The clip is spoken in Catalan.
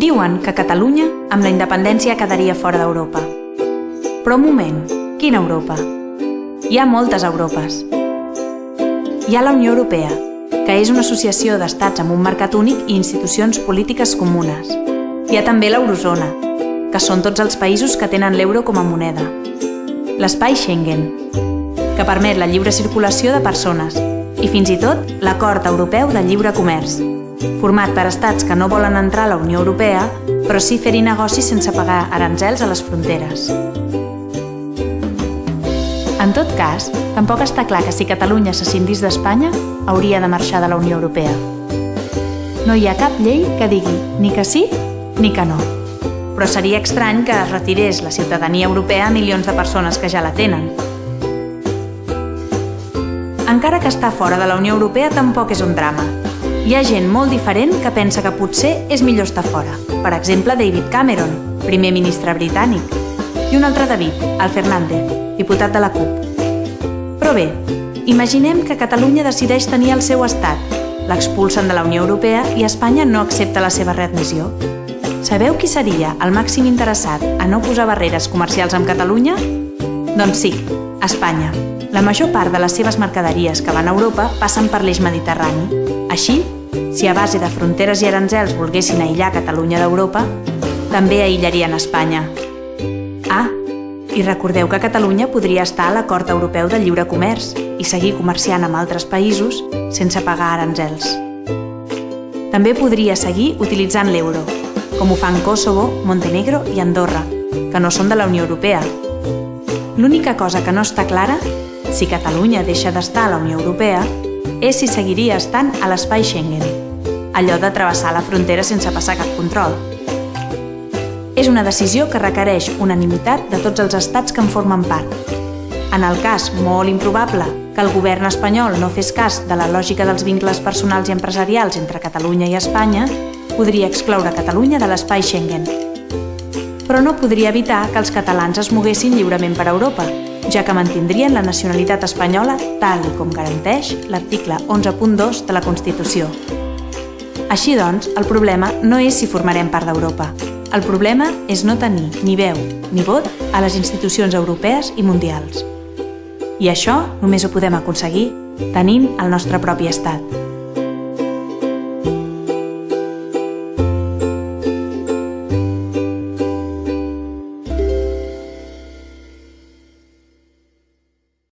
Diuen que Catalunya, amb la independència, quedaria fora d'Europa. Però un moment, quina Europa? Hi ha moltes Europes. Hi ha la Unió Europea, que és una associació d'estats amb un mercat únic i institucions polítiques comunes. Hi ha també l'Eurozona, que són tots els països que tenen l'euro com a moneda. L'espai Schengen, que permet la lliure circulació de persones, i fins i tot l'Acord Europeu de Lliure Comerç, format per estats que no volen entrar a la Unió Europea, però sí fer-hi negocis sense pagar aranzels a les fronteres. En tot cas, tampoc està clar que si Catalunya s'escindís d'Espanya, hauria de marxar de la Unió Europea. No hi ha cap llei que digui ni que sí ni que no. Però seria estrany que es retirés la ciutadania europea a milions de persones que ja la tenen. Encara que estar fora de la Unió Europea tampoc és un drama. Hi ha gent molt diferent que pensa que potser és millor estar fora. Per exemple, David Cameron, primer ministre britànic, i un altre David, el Fernández, diputat de la CUP. Però bé, imaginem que Catalunya decideix tenir el seu estat, l'expulsen de la Unió Europea i Espanya no accepta la seva readmissió. Sabeu qui seria el màxim interessat a no posar barreres comercials amb Catalunya? Doncs sí, Espanya. La major part de les seves mercaderies que van a Europa passen per l'eix mediterrani. Així, si a base de fronteres i aranzels volguessin aïllar Catalunya d'Europa, també aïllarien Espanya. Ah, i recordeu que Catalunya podria estar a l'Acord Europeu de Lliure Comerç i seguir comerciant amb altres països sense pagar aranzels. També podria seguir utilitzant l'euro, com ho fan Kosovo, Montenegro i Andorra, que no són de la Unió Europea. L'única cosa que no està clara, si Catalunya deixa d'estar a la Unió Europea, és si seguiria estant a l'espai Schengen, allò de travessar la frontera sense passar cap control. És una decisió que requereix unanimitat de tots els estats que en formen part. En el cas molt improbable que el govern espanyol no fes cas de la lògica dels vincles personals i empresarials entre Catalunya i Espanya, podria excloure Catalunya de l'espai Schengen. Però no podria evitar que els catalans es moguessin lliurement per Europa, ja que mantindrien la nacionalitat espanyola tal com garanteix l'article 11.2 de la Constitució. Així doncs, el problema no és si formarem part d'Europa. El problema és no tenir ni veu ni vot a les institucions europees i mundials. I això només ho podem aconseguir tenint el nostre propi estat.